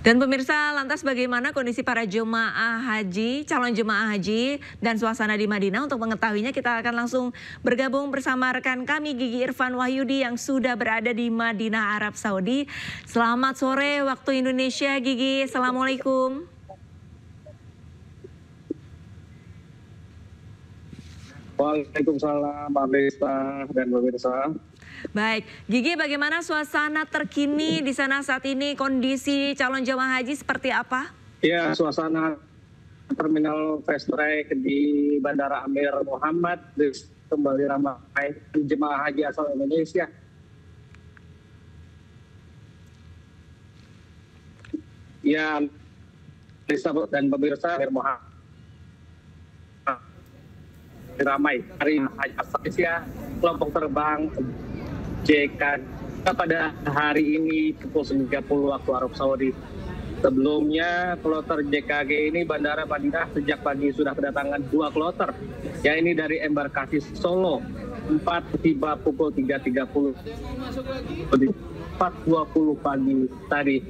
Dan pemirsa, lantas bagaimana kondisi para jemaah haji, calon jemaah haji dan suasana di Madinah? Untuk mengetahuinya kita akan langsung bergabung bersama rekan kami Gigi Irfan Wahyudi yang sudah berada di Madinah, Arab Saudi. Selamat sore waktu Indonesia, Gigi. Assalamualaikum. Waalaikumsalam, Mbak Desta dan pemirsa. Baik, Gigi, bagaimana suasana terkini di sana saat ini? Kondisi calon jemaah haji seperti apa? Ya, suasana terminal fast track di Bandara Amir Muhammad kembali ramai jemaah haji asal Indonesia. Ya, Desta dan pemirsa, Amir Muhammad ramai hari haji asal Indonesia, kelompok terbang JK pada hari ini pukul 30 waktu Arab Saudi. Sebelumnya kloter JKG ini Bandara Madinah sejak pagi sudah kedatangan 2 kloter. Ya, ini dari embarkasi Solo 4 tiba pukul 3.30 4.20 pagi tadi.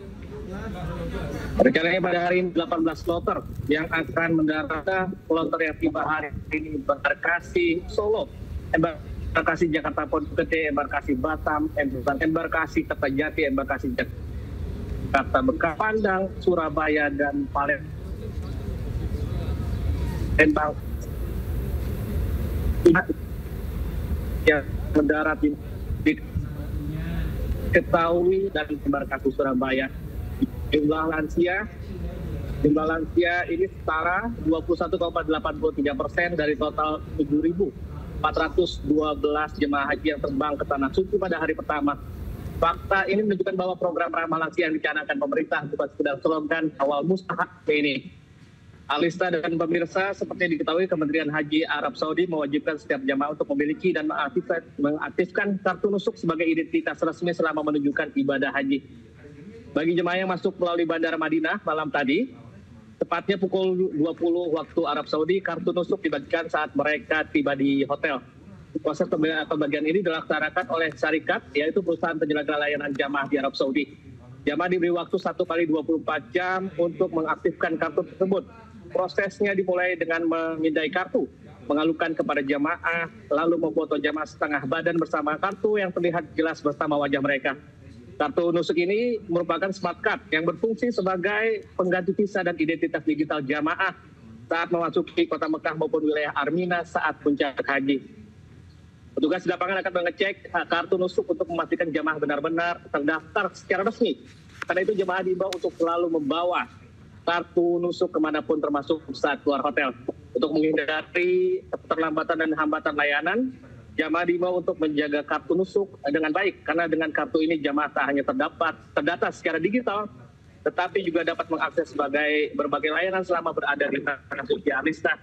Rencananya pada hari ini 18 kloter yang akan mendarat. Kloter yang tiba hari ini embarkasi Solo, embarkasi Jakarta Pondok Gede, embarkasi Batam, embarkasi Kertajati, embarkasi Jakarta Bekasi, Padang, Surabaya, dan Palembang yang mendarat di Ketawi dan embarkasi Surabaya. Jumlah lansia ini setara 21,83% dari total 7.412 jemaah haji yang terbang ke Tanah Suci pada hari pertama. Fakta ini menunjukkan bahwa program ramah lansia yang dicanangkan pemerintah bukan sekedar slogan awal mustahak ini. Alista dan pemirsa, seperti diketahui Kementerian Haji Arab Saudi mewajibkan setiap jemaah untuk memiliki dan mengaktifkan kartu nusuk sebagai identitas resmi selama menunjukkan ibadah haji. Bagi jemaah yang masuk melalui Bandara Madinah malam tadi, tepatnya pukul 20 waktu Arab Saudi, kartu nusuk dibagikan saat mereka tiba di hotel. Proses pembagian ini dilaksanakan oleh Syarikat, yaitu perusahaan penyelenggara layanan jamaah di Arab Saudi. Jamaah diberi waktu 1 kali 24 jam untuk mengaktifkan kartu tersebut. Prosesnya dimulai dengan memindai kartu, mengalungkan kepada jamaah, lalu memfoto jamaah setengah badan bersama kartu yang terlihat jelas bersama wajah mereka. Kartu nusuk ini merupakan smart card yang berfungsi sebagai pengganti visa dan identitas digital jamaah saat memasuki kota Mekah maupun wilayah Armina saat puncak haji. Petugas di lapangan akan mengecek kartu nusuk untuk memastikan jamaah benar-benar terdaftar secara resmi. Karena itu jamaah diimbau untuk selalu membawa kartu nusuk kemanapun termasuk saat keluar hotel. Untuk menghindari keterlambatan dan hambatan layanan, jamaah diimbau untuk menjaga kartu nusuk dengan baik, karena dengan kartu ini jamaah tak hanya terdata secara digital, tetapi juga dapat mengakses berbagai layanan selama berada di Tanah Suci. Alista.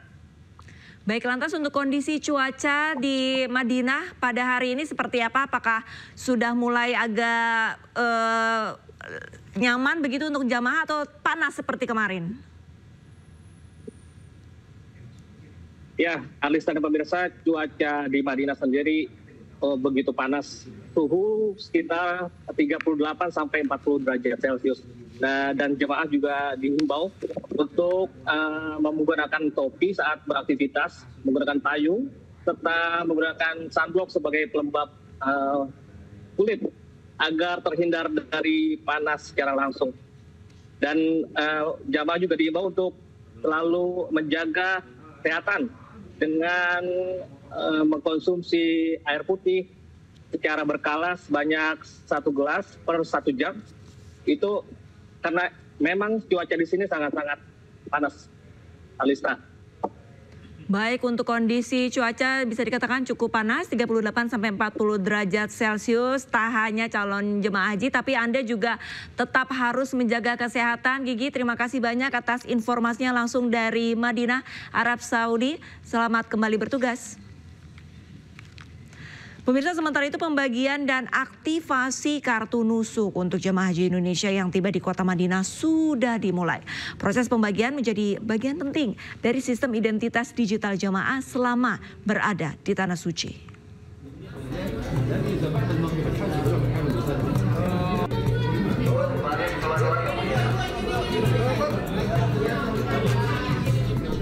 Baik, lantas untuk kondisi cuaca di Madinah pada hari ini seperti apa? Apakah sudah mulai agak nyaman begitu untuk jamaah atau panas seperti kemarin? Ya, Alista dan pemirsa, cuaca di Madinah sendiri begitu panas. Suhu sekitar 38 sampai 40 derajat Celcius. Nah, dan jemaah juga dihimbau untuk menggunakan topi saat beraktivitas, menggunakan payung, serta menggunakan sunblock sebagai pelembab kulit agar terhindar dari panas secara langsung. Dan jemaah juga dihimbau untuk selalu menjaga kesehatan dengan mengkonsumsi air putih secara berkala sebanyak 1 gelas per 1 jam. Itu karena memang cuaca di sini sangat-sangat panas, Alista. Baik, untuk kondisi cuaca bisa dikatakan cukup panas, 38 sampai 40 derajat Celcius. Tak hanya calon jemaah haji, tapi Anda juga tetap harus menjaga kesehatan. Gigi, terima kasih banyak atas informasinya langsung dari Madinah, Arab Saudi. Selamat kembali bertugas. Pemirsa, sementara itu pembagian dan aktivasi kartu nusuk untuk jemaah haji Indonesia yang tiba di kota Madinah sudah dimulai. Proses pembagian menjadi bagian penting dari sistem identitas digital jemaah selama berada di Tanah Suci.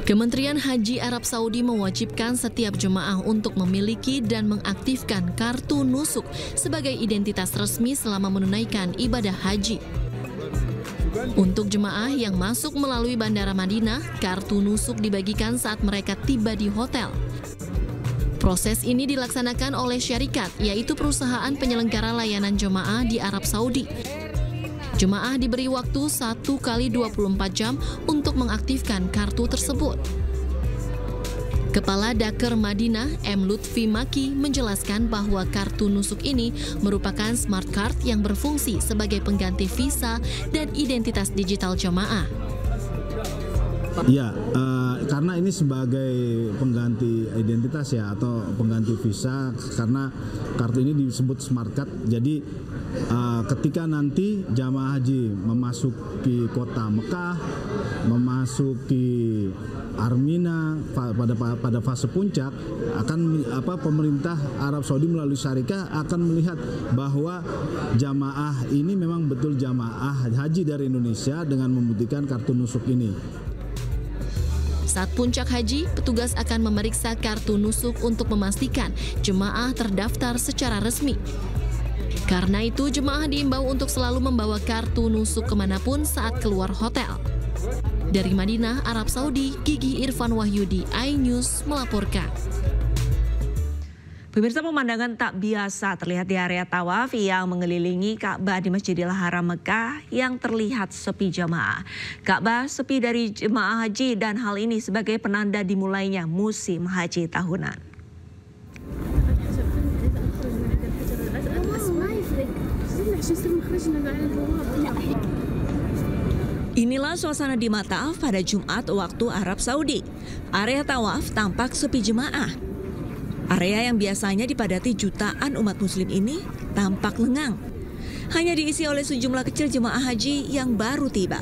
Kementerian Haji Arab Saudi mewajibkan setiap jemaah untuk memiliki dan mengaktifkan kartu nusuk sebagai identitas resmi selama menunaikan ibadah haji. Untuk jemaah yang masuk melalui Bandara Madinah, kartu nusuk dibagikan saat mereka tiba di hotel. Proses ini dilaksanakan oleh syarikat, yaitu perusahaan penyelenggara layanan jemaah di Arab Saudi. Jemaah diberi waktu 1 kali 24 jam untuk mengaktifkan kartu tersebut. Kepala Daker Madinah, M. Lutfi Maki, menjelaskan bahwa kartu nusuk ini merupakan smart card yang berfungsi sebagai pengganti visa dan identitas digital jemaah. Ya, karena ini sebagai pengganti identitas ya atau pengganti visa, karena kartu ini disebut smart card. Jadi ketika nanti jamaah haji memasuki kota Mekah, memasuki Armina pada fase puncak, pemerintah Arab Saudi melalui syarikat akan melihat bahwa jamaah ini memang betul jamaah haji dari Indonesia dengan membuktikan kartu nusuk ini. Saat puncak haji, petugas akan memeriksa kartu nusuk untuk memastikan jemaah terdaftar secara resmi. Karena itu, jemaah diimbau untuk selalu membawa kartu nusuk kemanapun saat keluar hotel. Dari Madinah, Arab Saudi, Gigi Irfan Wahyudi, iNews melaporkan. Pemirsa, pemandangan tak biasa terlihat di area tawaf yang mengelilingi Ka'bah di Masjidil Haram Mekah yang terlihat sepi jamaah. Ka'bah sepi dari jemaah haji dan hal ini sebagai penanda dimulainya musim haji tahunan. Inilah suasana di Mataf pada Jumat waktu Arab Saudi. Area tawaf tampak sepi jemaah. Area yang biasanya dipadati jutaan umat muslim ini tampak lengang. Hanya diisi oleh sejumlah kecil jemaah haji yang baru tiba.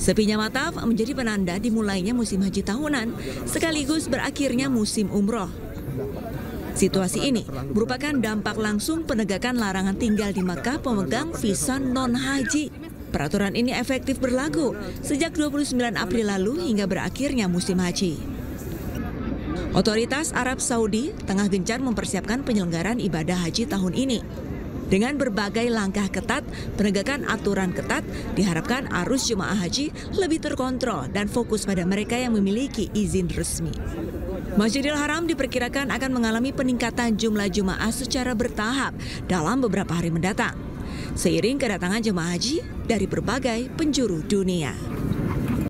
Sepinya Mataf menjadi penanda dimulainya musim haji tahunan, sekaligus berakhirnya musim umroh. Situasi ini merupakan dampak langsung penegakan larangan tinggal di Makkah pemegang visa non-haji. Peraturan ini efektif berlaku sejak 29 April lalu hingga berakhirnya musim haji. Otoritas Arab Saudi tengah gencar mempersiapkan penyelenggaraan ibadah haji tahun ini. Dengan berbagai langkah ketat, penegakan aturan ketat diharapkan arus jemaah haji lebih terkontrol dan fokus pada mereka yang memiliki izin resmi. Masjidil Haram diperkirakan akan mengalami peningkatan jumlah jemaah secara bertahap dalam beberapa hari mendatang, seiring kedatangan jemaah haji dari berbagai penjuru dunia.